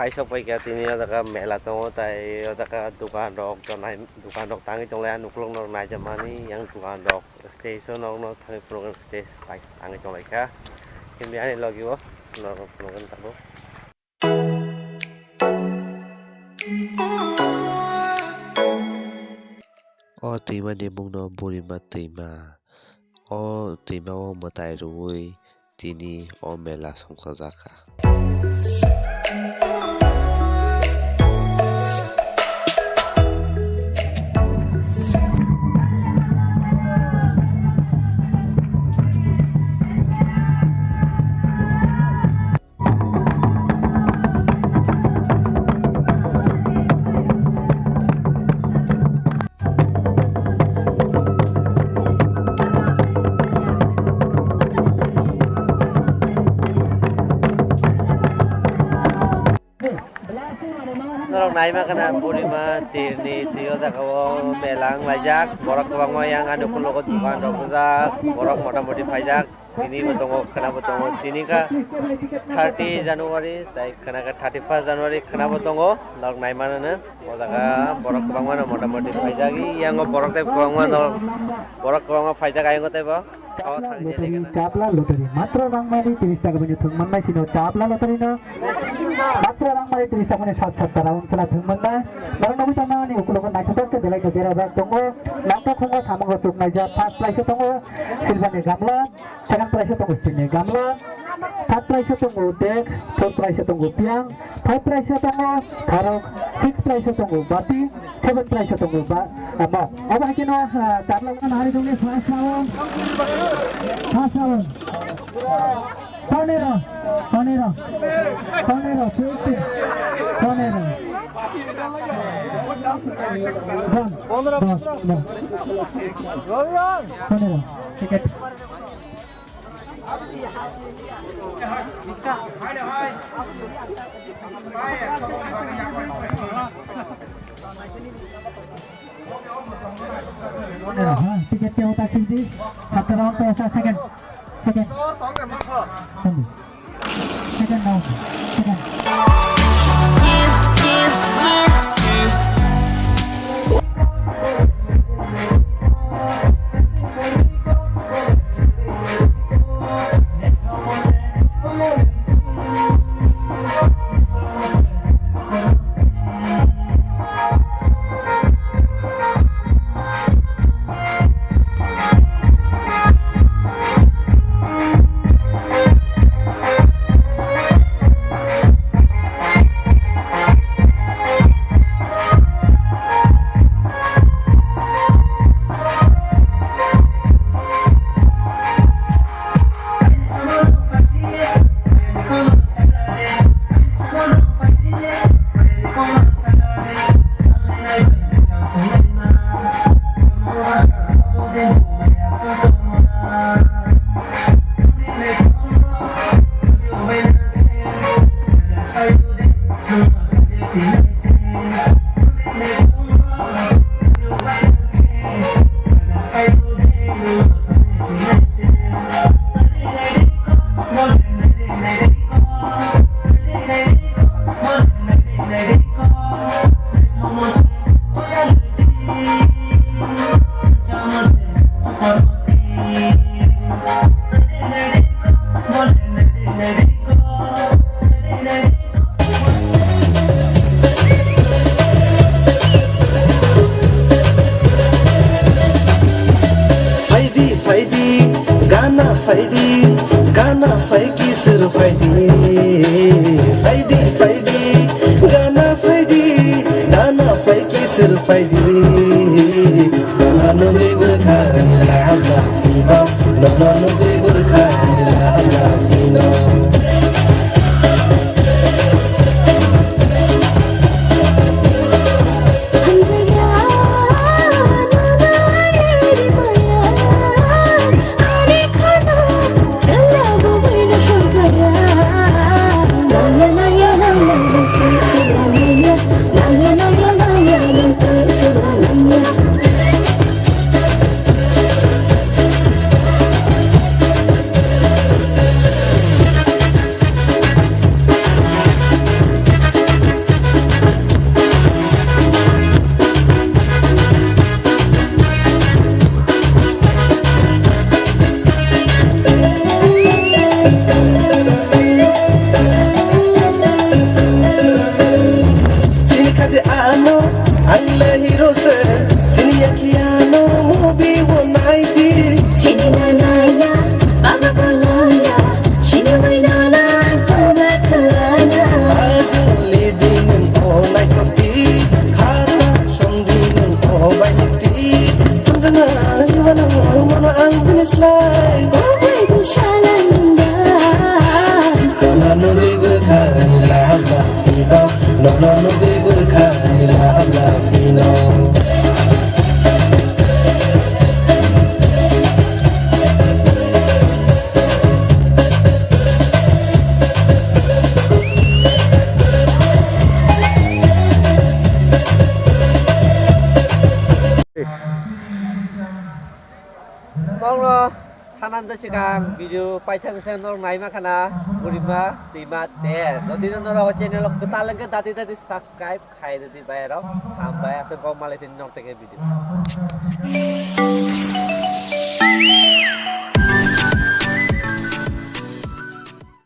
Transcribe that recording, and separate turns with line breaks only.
aisok pai ka tini adaka mela tongo tai adaka dukan rok tonai dukan rok tangi tonglai nuklong nok nai jamani yang dukan rok station nok no tangi program stage pai tangi tonglai ka kini ani logi wo nok program tabo
o tuima ni bungno burima tuima o tuima o matai rui tini o mela songkajaka
Norok nai ma kana burima tirni tiyo dakawo melang lajak borok kabang yang anu kuloko dukan rok jak borok motamoti phaijak ini botongo kana botongo tini ka 30 January tai kana ka 31 January kana botongo norok nai mana na odaka borok kabang mana motamoti phaijagi yang borok tai kabang mana borok kabang phaijak ayo tai ba
loteri capla loteri matra rang mari 30 টাকা punya thungman mai sino capla loteri no matra rang mari 30 টাকা punya 7 round kala thungman na barang nabi tama ni ukulokon naikot ke belai ke bera bak tongo langka khongo samango tuk nai ja first prize tongo silver ni gamla second prize tongo steel ni gamla third prize tongo dek fourth prize tongo piang fifth prize tongo tharok sixth prize tongo bati seventh prize tongo ba amo aba kino capla kan hari dulu first round Panera, 50, Panera. Panera, tiket. Tiketnya utak tinggi, satu round pesa second. Second now. Second.
गाना फाइकी सिर फाइदी फाइदी फाइदी गाना फाइकी सिर फाइदी नोनो बुखा लाला पीनो नोनो बुखा लाला पीनो Sebenang mana ang binislay
Baway ko siya landan
Nononugay berkanila habla pino Nononugay berkanila habla pino
Nong lo tanan ja chigang video paithang sen nong nai ma khana burima tima te jadi nong channel ketal ke tadi subscribe khai dati bayar sampai asal kau malah tin nong tenge video